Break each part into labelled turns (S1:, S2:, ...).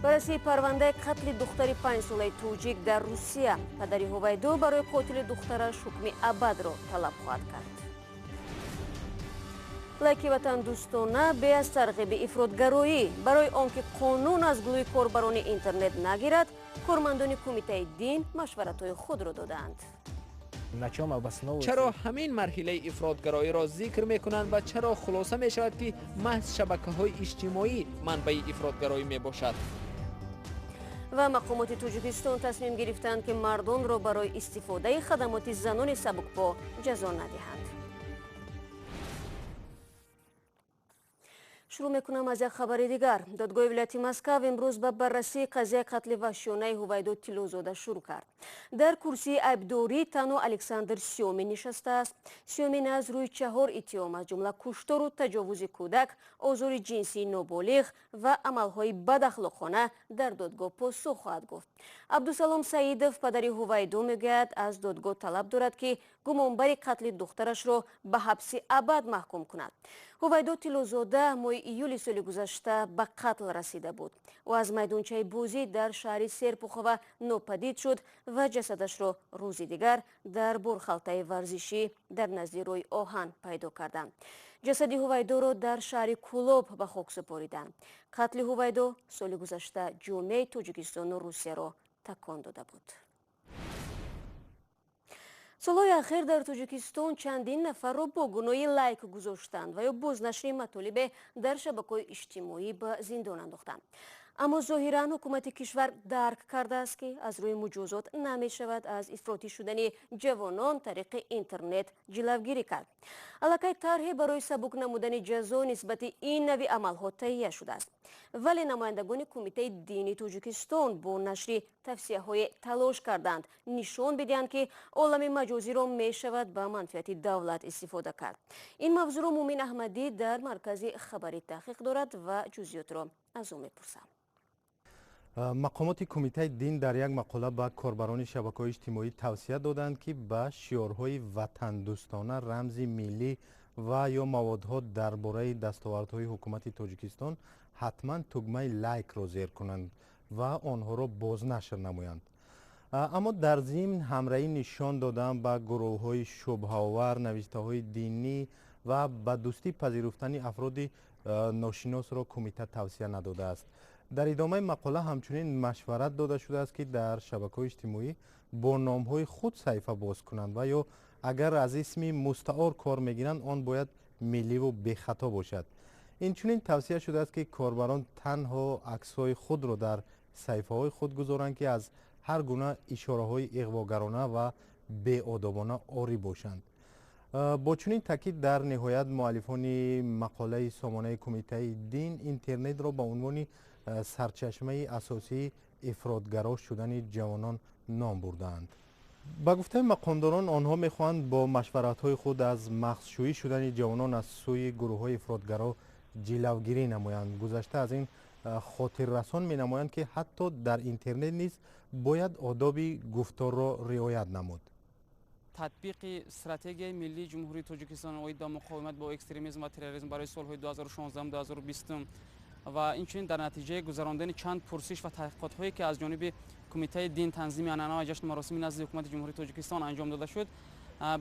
S1: بررسی پرونده قتل دختری پنجساله‌ای توجیک در روسیه. پدری هویدو برای قتل دخترش حکم ابد را طلب خواهد کرد. لایک وطندوستانه به از ترغیب افراطگرایی برای آنکه قانون از گلوی کاربران اینترنت نگیرد، کارمندان کمیته دین مشورت‌های خود را دادند.
S2: چرا همین مرحله افراطگرایی را ذکر میکنند و چرا خلاصه می شود که محض شبکه‌های اجتماعی منبع افراطگرایی می باشد؟
S1: و مقامات توجیکستان تصمیم گرفتند که مردان را برای استفاده خدمات زنان سبکپو جزا ندهند. شروع میکنم از یک خبر دیگر. دادگاه ولایت مسکو امروز به بررسی قضیه قتل وحشیانه هویدو تیلوزاده شروع کرد. در کرسی عیبداری تنها الکساندر سیومین نشسته است. سیومین از روی 4 اتهام از جمله کشتار و تجاوز کودک، آزار جنسی نابالغ و عملهای بداخلاقانه در دادگاه پاسخ خواهد گفت. عبدالسلام سعیدов پدر هویدو میگوید از دادگاه طلب دارد که گمانبر قتل دخترش را به حبس ابد محکوم کند. هویدو تیلوزاده ماه ایول سال گذشته به قتل رسیده بود و از میدانچه بازی در شهر سرپوخوه ناپدید شد و جسدش را روزی دیگر در برخالطه ورزشی در نزد روی آهن پیدا کردند. جسد هویدو را در شهر کولوب به خاک سپاریدند. قتل هویدو سال گذشته جامعه توجیکستان و روسیه را تکان داده بود. سالهای اخیر در توجیکستان چندین نفر را با گناه لایک گذاشتند و یا بازنشر مطالب در شبکه‌های اجتماعی به زندان انداختند. اما ظاهراً حکومت کشور درک کرده است که از روی مجازات نمی شود از افراطی شدن جوانان طریق اینترنت جلوگیری کرد. الکی طرحی برای سبک نمودن جزا نسبت این نوع عملها تهیه شده است. ولی نمایندگان کمیته دینی توجیکستان با نشر توصیه‌های تلاش کردند نشان بدهند که عالم مجازی را می شود به منفعت دولت استفاده کرد. این موضوع را مومن احمدی در مرکز خبری تحقیق دارد و جزئیات را از او می‌پرسم.
S3: مقامات کمیته دین در یک مقاله به کاربران شبکه‌های اجتماعی توصیه دادند که به شعارهای وطندوستانه، رمز ملی و یا موادها درباره دستاوردهای حکومت تاجیکستان حتما تگمه لایک را زیر کنند و آنها را بازنشر نمایند. اما در ضمن همراهی نشان دادند به گروه‌های شبهه‌آور، نوشته‌های دینی و به دوستی پذیرفتن افراد ناشناس را کمیته توصیه نداده است. در ادامه مقاله همچنین مشورت داده شده است که در شبکه‌های اجتماعی با نام‌های خود صفحه باز کنند و یا اگر از اسم مستعار کار می‌گیرند آن باید ملی و بی خطا باشد. این چنین توصیه شده است که کاربران تنها عکس‌های خود را در صفحه‌های خود گذارند که از هر گونه اشاره‌های اغواگرانه و بی‌آدابانه عاری باشند. با چنین تاکید در نهایت مؤلفان مقاله سامانه کمیته دین اینترنت را به عنوان سرچشمه اساسی افراطگرا شدن جوانان نام بردند. با گفته مقامداران آنها میخواهند با مشورت‌های خود از مغزشویی شدن جوانان از سوی گروه‌های افراطگرا جلوگیری نمایند. گذشته از این خاطر رسان می نمایند که حتی در اینترنت نیز باید آداب گفتار را رعایت نمود.
S4: تطبیق استراتژی ملی جمهوری تاجیکستان اوید مقاومت با اکستریمیسم و تروریسم برای سالهای 2016 و 2020 و اینچنین در نتیجه گذراندن چند پرسش و تحقیقات هایی که از جانب کمیته دین تنظیم عنعنه و جشن مراسم نزد حکومت جمهوری تاجیکستان انجام داده شد،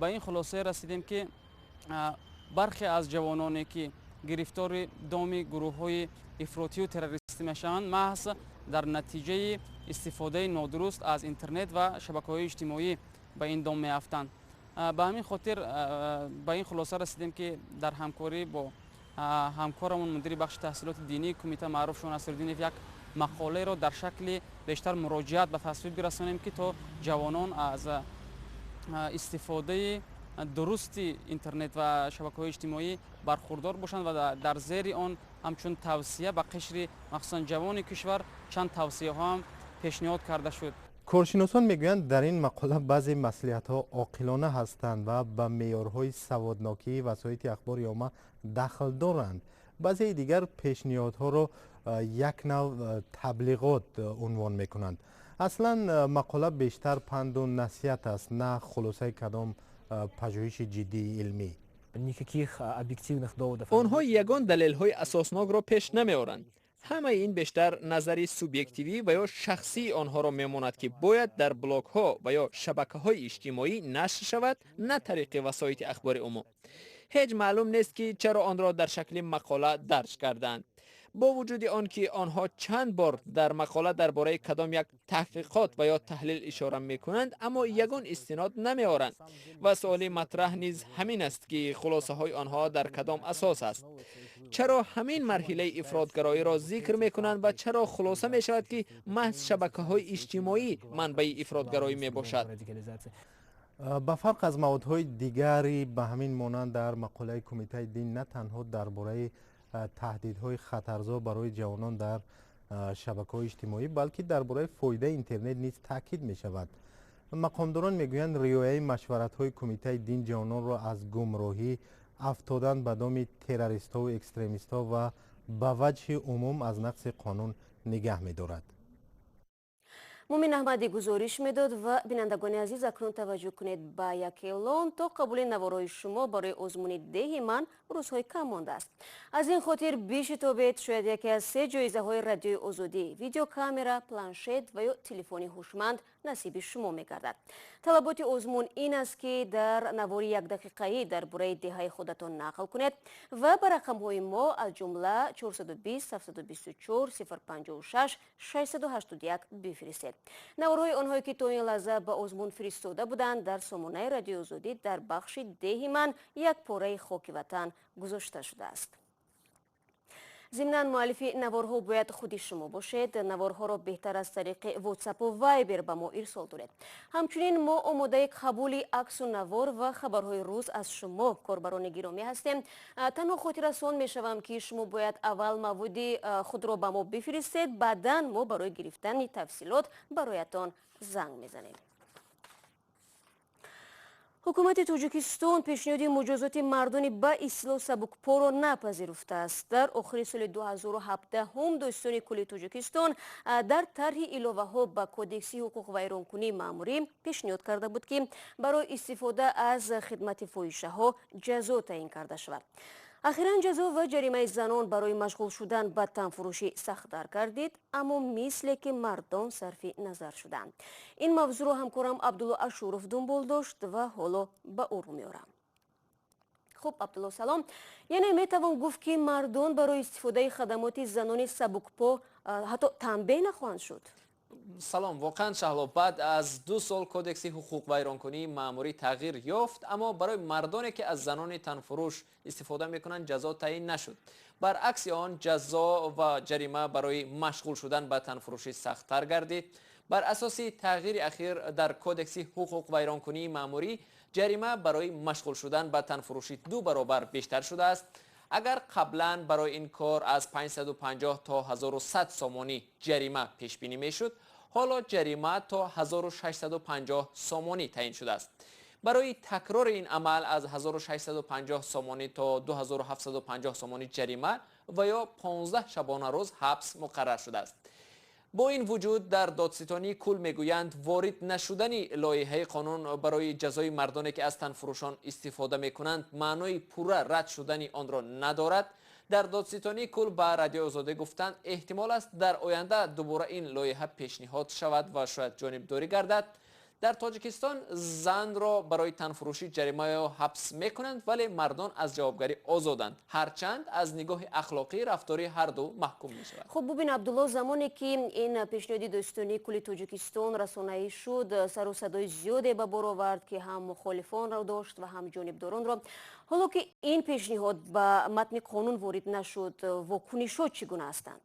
S4: به این خلاصه رسیدیم که برخی از جوانانی که گرفتار دام گروه‌های افراطی و تروریستی میشوند محض در نتیجه استفاده نادرست از اینترنت و شبکه‌های اجتماعی به این دام میافتند. به همین خاطر به این خلاصه رسیدیم که در همکاری با همکارمون مدیر بخش تحصیلات دینی کمیته معروف شون نصرالدین یک مقاله را در شکل بیشتر مراجعت به تصویب برسانیم که تا جوانان از استفاده درست اینترنت و شبکه‌های اجتماعی برخوردار باشند و در زیر آن همچون توصیه به قشر مخصوصا جوان کشور چند توصیه ها هم پیشنهاد کرده شد.
S3: کارشناسان میگویند در این مقاله بعضی مصلحت‌ها عاقلانه هستند و به معیارهای سوادناکی وسایل اخباری عامه دخل دارند. بعضی دیگر پیشنهادها را یک نوع تبلیغات عنوان میکنند. اصلا مقاله بیشتر پند و نصیحت است، نه خلاصه کدام پژوهش جدی علمی.
S2: آنها یگان دلیل های اساسناک را پیش نمی آورند. همه این بیشتر نظری سوبیکتیوی و یا شخصی آنها را میماند که باید در بلاگ ها و یا شبکه های اجتماعی نشر شود، نه طریق وسایط اخبار عمومی. هیچ معلوم نیست که چرا آن را در شکل مقاله درج کردند. با وجود آنکه آنها چند بار در مقاله درباره کدام یک تحقیقات و یا تحلیل اشاره میکنند، اما یگان استناد نمیآورند و سوال مطرح نیز همین است که خلاصه های آنها در کدام اساس است. چرا همین مرحله افراطگرایی را ذکر میکنند و چرا خلاصه می شود که محض شبکه های اجتماعی منبع افراطگرایی می باشد؟
S3: با فرق از موادهای دیگری به همین مانند در مقاله کمیته دین نه تنها درباره تهدیدهای خطرزا برای جوانان در شبکه‌های اجتماعی بلکه درباره فایده اینترنت نیز تاکید می شود. مقامداران میگویند رعایت مشورت‌های کمیته دین جوانان را از گمراهی، افتادن به دام تروریست‌ها و اکستریمیست‌ها و به وجه عموم از نقض قانون نگه می‌دارد.
S1: مومن احمدی گزارش میداد و بینندگان عزیز اکنون توجه کنید به یک اعلان تا قبول نوارهای شما برای آزمون ده من روزهای کم مانده است. از این خاطر بشتابید شاید یکی از 3 جایزه های رادیوی آزادی، ویدیو کامera، پلانشت و یا تلفن هوشمند نصیب شما میگردد. طلبات آزمون این است که در نواری 1 دقیقه‌ای درباره دهه خودتان نقل کنید و به رقم‌های ما از جمله 420 724 056 681 بفرستید. نوارهای آنهایی که تا این لحظه به آزمون فرستاده بودند در سامانه رادیو آزادی در بخش ده من یک پاره خاک وطن گذاشته شده است. ضمناً مؤلف نوارها باید خود شما باشید. نوارها را بهتر از طریق واتساپ و وایبر به ما ارسال کنید. همچنین ما آماده قبول عکس و نوار و خبرهای روز از شما کاربران گرامی هستیم. تنها خاطررسان میشوم که شما باید اول مواد خود را به ما بفرستید، بعداً ما برای گرفتن تفصیلات برایتان زنگ میزنیم. حکومت تاجیکستان پیشنهاد مجازات مردانی به اصلاح سبکپو را نپذیرفته است. در آخر سال 2017 هم دادستان کلی تاجیکستان در طرح علاوه ها به کودکس حقوق ویرانکنی ماموری پیشنهاد کرده بود که برای استفاده از خدمت فاحشه ها جزا تعیین کرده شود. اخیراً جزا و جریمه زنان برای مشغول شدن به تنفروشی سخت‌تر گردید، اما مثل که مردان صرف نظر شدند. این موضوع را همکارم عبدالله اشورف دنبال داشت و حالا به او رو میارم. خب عبدالله سلام. یعنی میتوان گفت که مردان برای استفاده خدمات زنان سبکپو حتی تنبیه نخواهند شد؟
S2: سلام. واقعا شهلا بعد از 2 سال کودکس حقوق ویرانکنی ماموری تغییر یافت، اما برای مردانی که از زنان تنفروش استفاده میکنند جزا تعیین نشد. برعکس آن جزا و جریمه برای مشغول شدن به تنفروشی سخت‌تر گردید. بر اساس تغییر اخیر در کودکس حقوق ویرانکنی ماموری جریمه برای مشغول شدن به تنفروشی 2 برابر بیشتر شده است. اگر قبلا برای این کار از 550 تا 1100 سامانی جریمه پیش بینی میشد، حالا جریمه تا 1650 سامانی تعیین شده است. برای تکرار این عمل از 1650 سامانی تا 2750 سامانی جریمه و یا 15 شبانه روز حبس مقرر شده است. با این وجود در دادستانی کل میگویند وارد نشدن لایحه قانون برای جزای مردانی که از تنفروشان استفاده میکنند معنای پوره رد شدن آن را ندارد. در دادستانی کل به رادیو آزادی گفتند احتمال است در آینده دوباره این لایحه پیشنهاد شود و شاید جانبداری گردد. در تاجیکستان زن را برای تنفروشی جریمه یا حبس میکنند، ولی مردان از جوابگری آزادند، هرچند از نگاه اخلاقی رفتاری هر دو محکوم می شود.
S1: خب ببین عبدالله، زمانی که این پیشنهاد دادستانی کل تاجیکستان رسانه‌ای شد، سر و صدای زیادی به بار آورد که هم مخالفان را داشت و هم جانبداران را. حالا که این پیشنهاد به متن قانون وارد نشد، واکنش‌ها چگونه هستند؟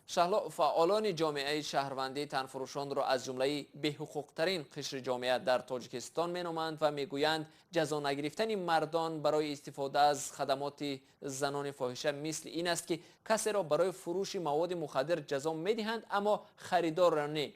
S2: شهلا، فعالان جامعه شهروندی تنفروشان را از جمله بی‌حقوق‌ترین قشر جامعه در تاجیکستان مینامند و میگویند جزا نگرفتن مردان برای استفاده از خدمات زنان فاحشه مثل این است که کسی را برای فروش مواد مخدر جزا میدهند اما خریدار را نه.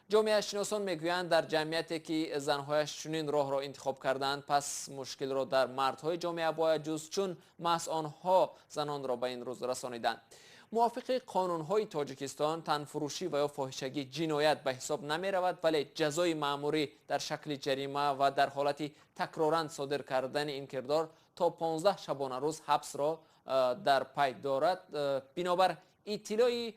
S2: جامعه شناسان میگویند در جمعیتی که زنهایش چنین راه را انتخاب کردند، پس مشکل را در مردهای جامعه باید جست، چون محض آنها زنان را به این روز رسانیدند. موافق قانون‌های تاجیکستان تنفروشی و یا فاحشگی جنایت به حساب نمی رود، ولی جزای مأموری در شکل جریمه و در حالت تکرارا صادر کردن این کردار تا 15 شبانه روز حبس را در پی دارد. بنابر اطلاعی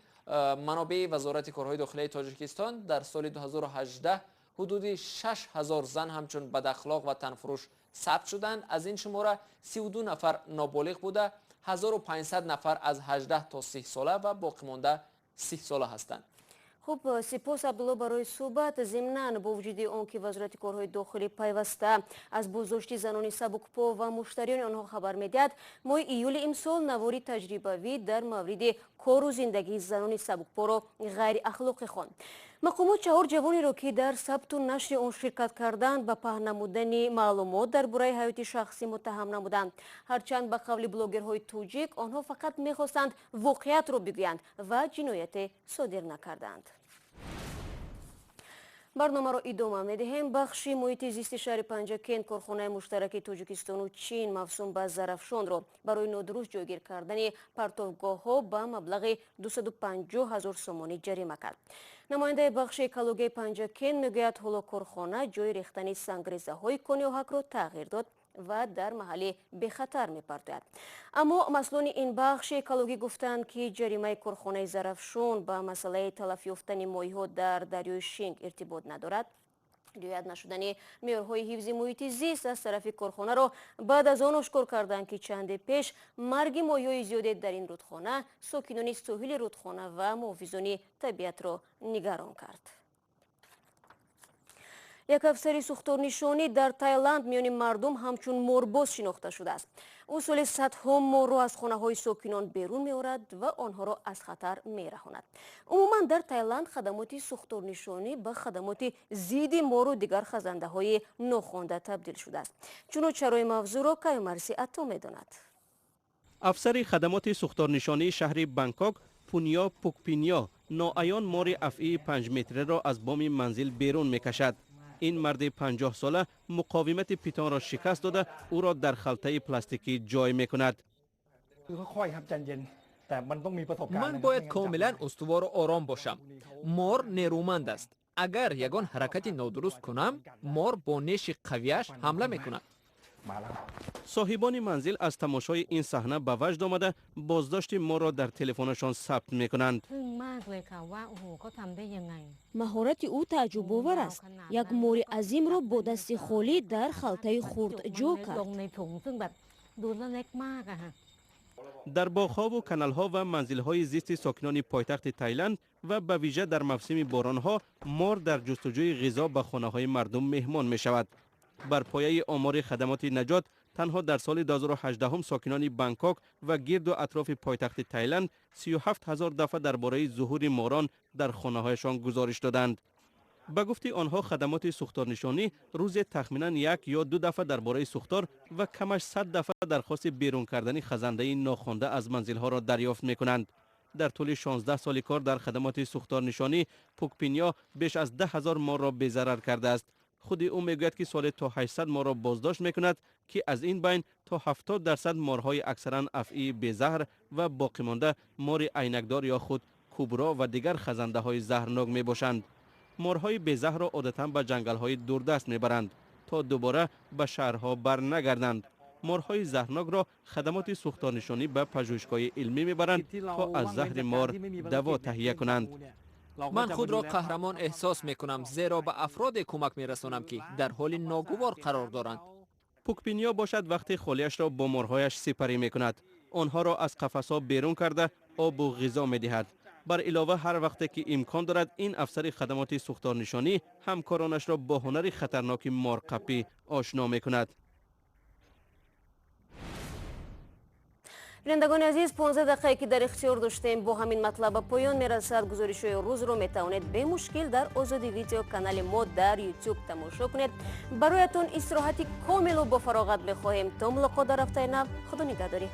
S2: منابع وزارت کارهای داخلی تاجیکستان در سال 2018 حدود 6000 زن همچون بداخلاق و تنفروش ثبت شدند. از این شماره 32 نفر نابالغ بوده، 1500 نفر از 18 تا 30 ساله و باقی مانده 30 ساله هستند.
S1: خب سپاس عبدالله برای صحبت. ضمناً با وجود آن که وزارت کارهای داخلی پیوسته از بازداشت زنان سبکپو و مشتریان آنها خبر میدهد، ماه ایول امسال نواری تجربوی در مورد کار و زندگی زنان سبکپو را غیر اخلاقی خواند. مقامات 4 جوانی را که در ثبت و نشر آن شرکت کردند به پهن نمودن معلومات درباره حیات شخصی متهم نمودند. هرچند به قول بلاگرهای توجیک آنها فقط میخواستند واقعیت را بگویند و جنایت صادر نکردند. برنامه را ادامه میدهیم. بخش محیط زیست شهر پنجکین کارخانه مشترک تاجیکستان و چین موسوم به ظرفشان را برای نادرست جایگیر کردن پرتابگاه‌ها به مبلغ 250,000 سومانی جریمه کرد. نماینده بخش اکولوژی پنجکین میگوید حالا کارخانه جای ریختن سنگریزه‌های کانیاهک را تغییر داد و در محل به خطر می‌پردازد. اما مسئولان این بخش اکولوژی گفتند که جریمه کارخانه ظرفشان با مسئله تلف یافتن ماهی‌ها در دریای شینگ ارتباط ندارد. رعایت نشدن معیارهای حفظ محیط زیست از طرف کارخانه را بعد از آن اشکار کردند که چند پیش مرگ ماهی‌های زیاد در این رودخانه ساکنان ساحل رودخانه و محافظان طبیعت را نگران کرد. یک افسر سوختارنشانی در تایلند میان مردم همچون مورباز شناخته شده است. او سالی صدها مار را از خانه‌های ساکنان بیرون می‌آورد و آنها را از خطر می‌رهاند. عموما در تایلند خدمات سوختارنشانی به خدمات ضد مار و دیگر خزنده‌های ناخوانده تبدیل شده است. چنانچه چرای موضوع را کیومرسی عطا می‌داند.
S5: افسر خدمات سوختارنشانی شهر بانکوک پونیا پوکپینیا ناعیان مار افعی 5 متره را از بام منزل بیرون می‌کشد. این مرد 50 ساله مقاومت پیتان را شکست داده او را در خلطه پلاستیکی جای می‌کند.
S6: من باید کاملا استوار و آرام باشم. مار نیرومند است. اگر یگان حرکت نادرست کنم مار با نیش قویش حمله می‌کند.
S5: صاحبان منزل از تماشای این صحنه به وجد آمده بازداشت ما را در تلفنشان ثبت می‌کنند.
S7: مهارت او تعجب آور است. یک مار عظیم را با دست خالی در خلطه خرد جا کرد.
S5: در باغ‌ها و کانال‌ها و منزل‌های زیست ساکنان پایتخت تایلند و به ویژه در موسم باران‌ها مار در جستجوی غذا به خانه‌های مردم مهمان می‌شود. بر پایه آمار خدمات نجات تنها در سال 2018 ساکنان بانکوک و گرد و اطراف پایتخت تایلند 37,000 دفعه درباره ظهور ماران در خانه‌هایشان گزارش دادند. به گفته آنها خدمات سوختارنشانی روز تخمیناً 1 یا 2 دفعه درباره سوختار و کمش 100 دفعه درخواست بیرون کردن خزنده ناخوانده از منزل‌ها را دریافت می‌کنند. در طول 16 سال کار در خدمات سوختارنشانی پوکپینیا بیش از 10,000 مار را بی‌ضرر کرده است. خود او میگوید که سال تا 800 مار را بازداشت میکند که از این بین تا 70% مارهای اکثرا افعی بی‌زهر و باقی مانده مار عینکدار یا خود کوبرا و دیگر خزنده های زهرناک می باشند. مارهای بی‌زهر را عادتا به جنگل های دوردست میبرند تا دوباره به شهرها بر نگردند. مارهای زهرناک را خدمات سوختارنشانی به پژوهشگاه علمی میبرند تا از زهر مار دوا تهیه کنند.
S6: من خود را قهرمان احساس می کنم زیرا به افراد کمک می رسانم که در حال ناگوار قرار دارند.
S5: پوکپینیا باشد وقتی خالیش را با مارهایش سپری می کند. آنها را از قفس‌ها بیرون کرده آب و غذا می دهد. بر علاوه هر وقت که امکان دارد این افسر خدمات سوختارنشانی همکارانش را با هنر خطرناک مارقپی آشنا می کند.
S1: بینندگان عزیز 15 دقیقه که در اختیار داشتیم با همین مطلب پایان میرسد. گزارش‌های روز رو میتوانید به مشکل در آزادی ویدیو کانال ما در یوتیوب تماشا کنید. برایتون استراحتی کامل و با فراغت بخواهیم. تا ملاقات در هفته نو. خدا نگهداری.